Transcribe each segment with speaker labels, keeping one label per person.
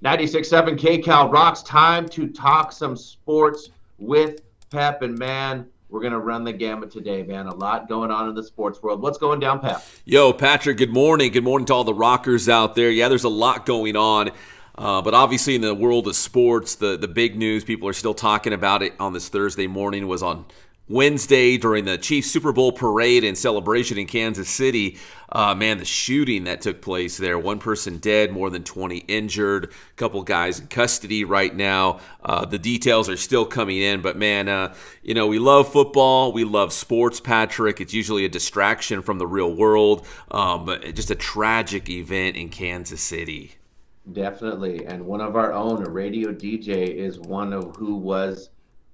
Speaker 1: 96.7 KCAL rocks. Time to talk some sports with Pep. And man, we're going to run the gamut today, man. A lot going on in the sports world. What's going down, Pep?
Speaker 2: Yo, Patrick, good morning. Good morning to all the rockers out there. Yeah, there's a lot going on. But obviously in the world of sports, the big news, people are still talking about it on this Thursday morning, was on Wednesday during the Chiefs Super Bowl parade and celebration in Kansas City. Man, the shooting that took place there. One person dead, more than 20 injured. A couple guys in custody right now. The details are still coming in. But man, we love football. We love sports, Patrick. It's usually a distraction from the real world. But just a tragic event in Kansas City.
Speaker 1: Definitely. And one of our own, a radio DJ, is one of who was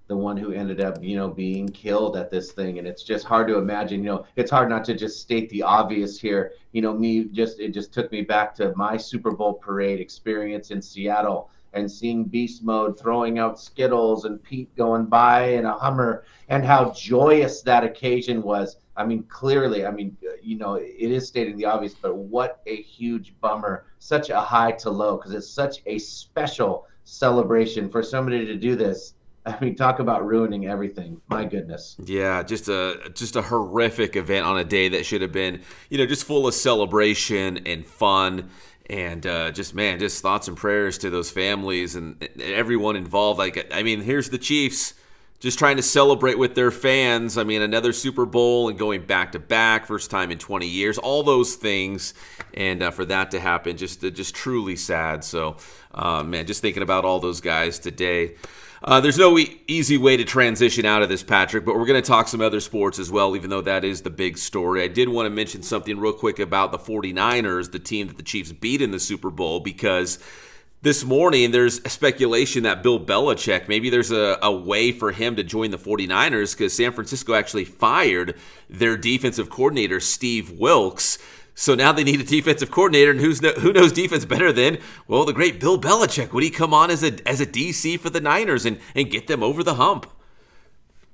Speaker 1: the one who ended up, being killed at this thing. And it's just hard to imagine, it's hard not to just state the obvious here. It just took me back to my Super Bowl parade experience in Seattle and seeing Beast Mode throwing out Skittles and Pete going by in a Hummer and how joyous that occasion was. I mean, clearly, it is stating the obvious, but what a huge bummer, such a high to low, because it's such a special celebration for somebody to do this. I mean, talk about ruining everything. My goodness.
Speaker 2: Yeah, just a horrific event on a day that should have been, just full of celebration and fun. And just thoughts and prayers to those families and everyone involved. Here's the Chiefs just trying to celebrate with their fans. I mean, another Super Bowl and going back to back, first time in 20 years, all those things. And for that to happen, just truly sad. So, just thinking about all those guys today. There's no easy way to transition out of this, Patrick, but we're going to talk some other sports as well, even though that is the big story. I did want to mention something real quick about the 49ers, the team that the Chiefs beat in the Super Bowl, because this morning there's a speculation that Bill Belichick, maybe there's a way for him to join the 49ers because San Francisco actually fired their defensive coordinator, Steve Wilks. So now they need a defensive coordinator, and who knows defense better than, well, the great Bill Belichick. Would he come on as a DC for the Niners and get them over the hump?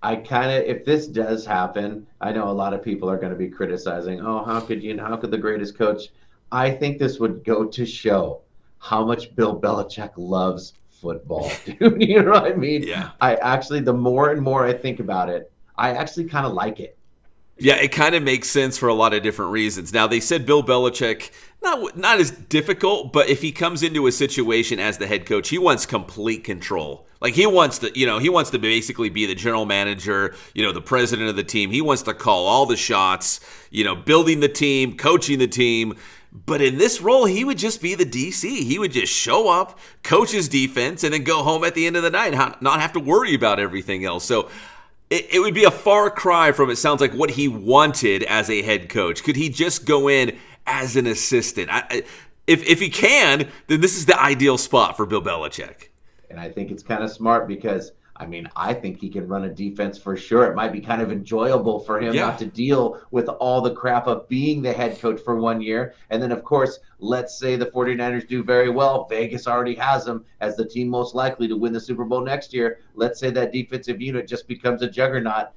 Speaker 1: If this does happen, I know a lot of people are going to be criticizing, how could the greatest coach? I think this would go to show how much Bill Belichick loves football, dude. You know what I mean?
Speaker 2: Yeah.
Speaker 1: The more and more I think about it, I actually kind of like it.
Speaker 2: Yeah, it kind of makes sense for a lot of different reasons. Now, they said Bill Belichick, not as difficult, but if he comes into a situation as the head coach, he wants complete control. Like he wants to basically be the general manager, the president of the team. He wants to call all the shots, building the team, coaching the team. But in this role, he would just be the DC. He would just show up, coach his defense, and then go home at the end of the night, not have to worry about everything else. So it would be a far cry from, it sounds like, what he wanted as a head coach. Could he just go in as an assistant? If he can, then this is the ideal spot for Bill Belichick.
Speaker 1: And I think it's kind of smart because, I think he can run a defense for sure. It might be kind of enjoyable for him not to deal with all the crap of being the head coach for 1 year. And then, of course, let's say the 49ers do very well. Vegas already has them as the team most likely to win the Super Bowl next year. Let's say that defensive unit just becomes a juggernaut.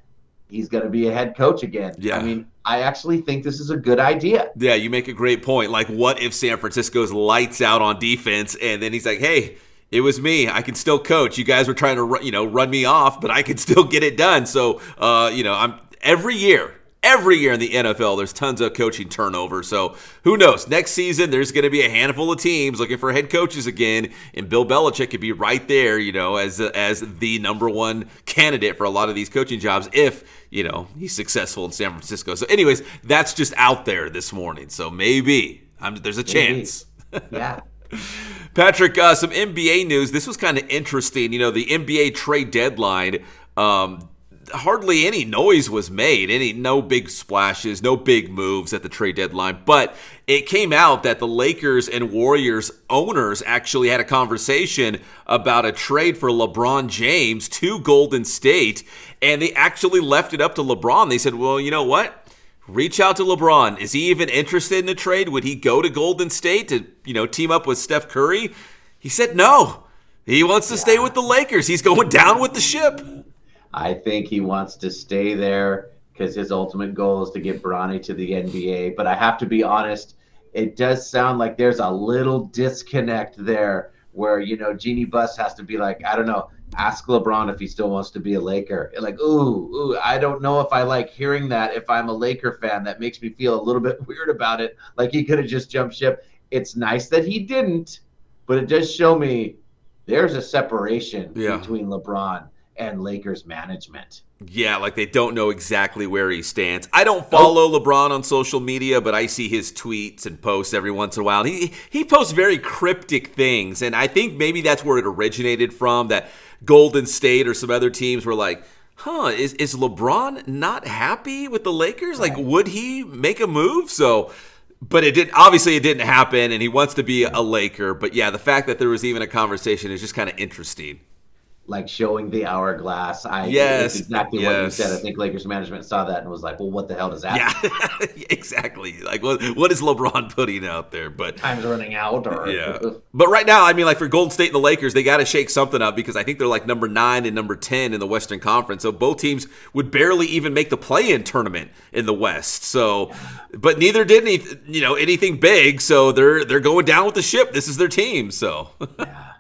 Speaker 1: He's going to be a head coach again.
Speaker 2: Yeah.
Speaker 1: I actually think this is a good idea.
Speaker 2: Yeah, you make a great point. Like, what if San Francisco's lights out on defense, and then he's like, hey, it was me. I can still coach. You guys were trying to, run me off, but I can still get it done. So, I'm every year in the NFL, there's tons of coaching turnover. So who knows? Next season, there's going to be a handful of teams looking for head coaches again, and Bill Belichick could be right there, as the number one candidate for a lot of these coaching jobs if, he's successful in San Francisco. So anyways, that's just out there this morning. So maybe there's a chance.
Speaker 1: Yeah.
Speaker 2: Patrick, some NBA news. This was kind of interesting. The NBA trade deadline, hardly any noise was made. No big splashes, no big moves at the trade deadline. But it came out that the Lakers and Warriors owners actually had a conversation about a trade for LeBron James to Golden State. And they actually left it up to LeBron. They said, well, you know what? Reach out to LeBron. Is he even interested in a trade? Would he go to Golden State to, team up with Steph Curry? He said no. He wants to stay with the Lakers. He's going down with the ship.
Speaker 1: I think he wants to stay there because his ultimate goal is to get Bronny to the NBA. But I have to be honest, it does sound like there's a little disconnect there where, Jeannie Buss has to be like, I don't know, ask LeBron if he still wants to be a Laker. Like, ooh, I don't know if I like hearing that. If I'm a Laker fan, that makes me feel a little bit weird about it. Like he could have just jumped ship. It's nice that he didn't, but it does show me there's a separation between LeBron and Lakers management.
Speaker 2: Yeah, like they don't know exactly where he stands. I don't follow LeBron on social media, but I see his tweets and posts every once in a while. He posts very cryptic things, and I think maybe that's where it originated from, that Golden State or some other teams were like, is LeBron not happy with the Lakers? Like, would he make a move? But it didn't happen, and he wants to be a Laker. But yeah, the fact that there was even a conversation is just kind of interesting.
Speaker 1: Like showing the hourglass. It's exactly what you said. I think Lakers management saw that and was like, well, what the hell does that mean?
Speaker 2: Yeah, exactly. Like, what is LeBron putting out there? But
Speaker 1: time's running out.
Speaker 2: But right now, I mean, like for Golden State and the Lakers, they got to shake something up because I think they're like number 9 and number 10 in the Western Conference. So both teams would barely even make the play-in tournament in the West. So, but neither did anything big. So they're going down with the ship. This is their team. So. Yeah.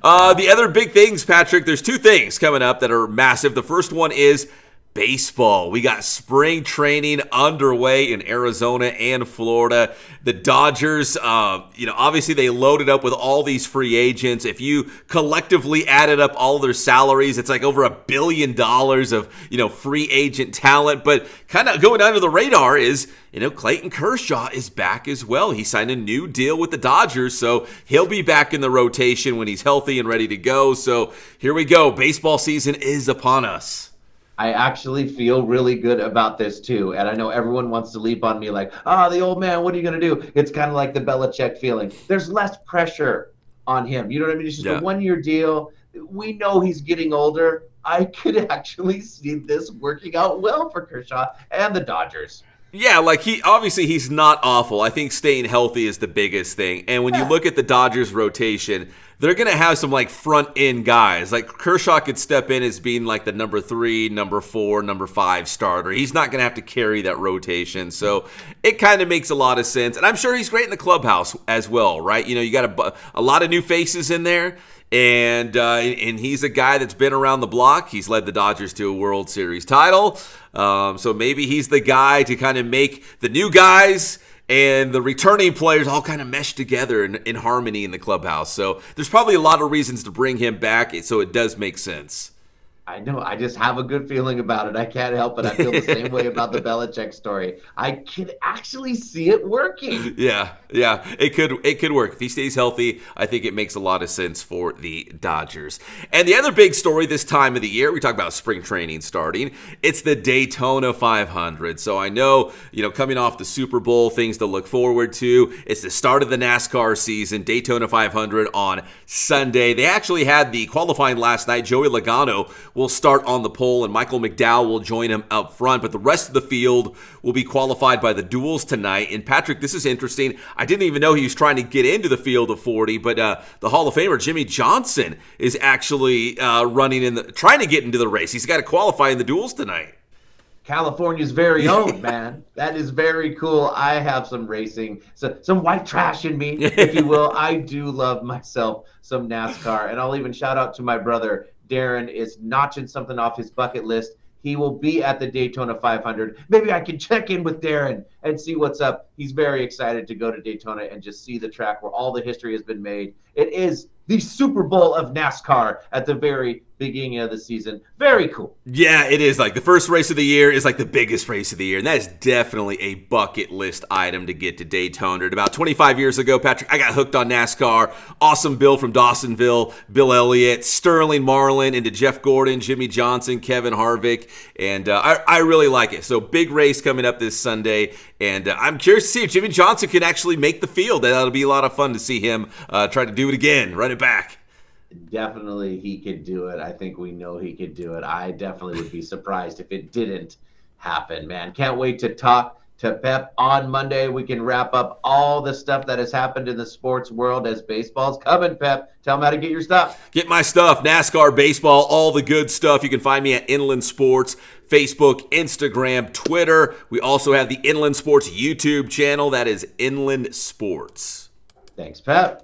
Speaker 2: The other big things, Patrick, there's 2 things coming up that are massive. The first one is baseball. We got spring training underway in Arizona and Florida. The Dodgers, obviously they loaded up with all these free agents. If you collectively added up all their salaries, it's like over $1 billion of, free agent talent. But kind of going under the radar is, Clayton Kershaw is back as well. He signed a new deal with the Dodgers, so he'll be back in the rotation when he's healthy and ready to go. So here we go. Baseball season is upon us.
Speaker 1: I actually feel really good about this too. And I know everyone wants to leap on me like, the old man, what are you going to do? It's kind of like the Belichick feeling. There's less pressure on him. You know what I mean? It's just a 1-year deal. We know he's getting older. I could actually see this working out well for Kershaw and the Dodgers.
Speaker 2: Yeah, like he's not awful. I think staying healthy is the biggest thing. And when you look at the Dodgers rotation, they're going to have some like front end guys. Like Kershaw could step in as being like the number 3, number 4, number 5 starter. He's not going to have to carry that rotation. So it kind of makes a lot of sense. And I'm sure he's great in the clubhouse as well, right? You got a lot of new faces in there. And he's a guy that's been around the block. He's led the Dodgers to a World Series title. So maybe he's the guy to kind of make the new guys and the returning players all kind of mesh together in harmony in the clubhouse. So there's probably a lot of reasons to bring him back, so it does make sense.
Speaker 1: I know. I just have a good feeling about it. I can't help it. I feel the same way about the Belichick story. I can actually see it working.
Speaker 2: Yeah. It could work. If he stays healthy, I think it makes a lot of sense for the Dodgers. And the other big story this time of the year, we talk about spring training starting, it's the Daytona 500. So I know, coming off the Super Bowl, things to look forward to. It's the start of the NASCAR season, Daytona 500 on Sunday. They actually had the qualifying last night. Joey Logano will start on the pole, and Michael McDowell will join him up front. But the rest of the field will be qualified by the duels tonight. And Patrick, this is interesting. I didn't even know he was trying to get into the field of 40, but the Hall of Famer Jimmy Johnson is actually trying to get into the race. He's got to qualify in the duels tonight.
Speaker 1: California's very own, man. That is very cool. I have some racing, some white trash in me, if you will. I do love myself some NASCAR, and I'll even shout out to my brother Darren is notching something off his bucket list. He will be at the Daytona 500. Maybe I can check in with Darren and see what's up. He's very excited to go to Daytona and just see the track where all the history has been made. It is the Super Bowl of NASCAR at the very beginning of the season. Very cool.
Speaker 2: Yeah, it is. Like the first race of the year is like the biggest race of the year. And that is definitely a bucket list item to get to Daytona. About 25 years ago, Patrick, I got hooked on NASCAR. Awesome Bill from Dawsonville, Bill Elliott, Sterling Marlin, into Jeff Gordon, Jimmy Johnson, Kevin Harvick. And I really like it. So big race coming up this Sunday. And I'm curious to see if Jimmy Johnson can actually make the field. That'll be a lot of fun to see him try to do it again, run it back.
Speaker 1: Definitely he could do it. I think we know he could do it. I definitely would be surprised if it didn't happen, man. Can't wait to talk to Pep on Monday. We can wrap up all the stuff that has happened in the sports world as baseball's coming, Pep. Tell them how to get your stuff.
Speaker 2: Get my stuff, NASCAR, baseball, all the good stuff. You can find me at Inland Sports, Facebook, Instagram, Twitter. We also have the Inland Sports YouTube channel. That is Inland Sports.
Speaker 1: Thanks, Pep.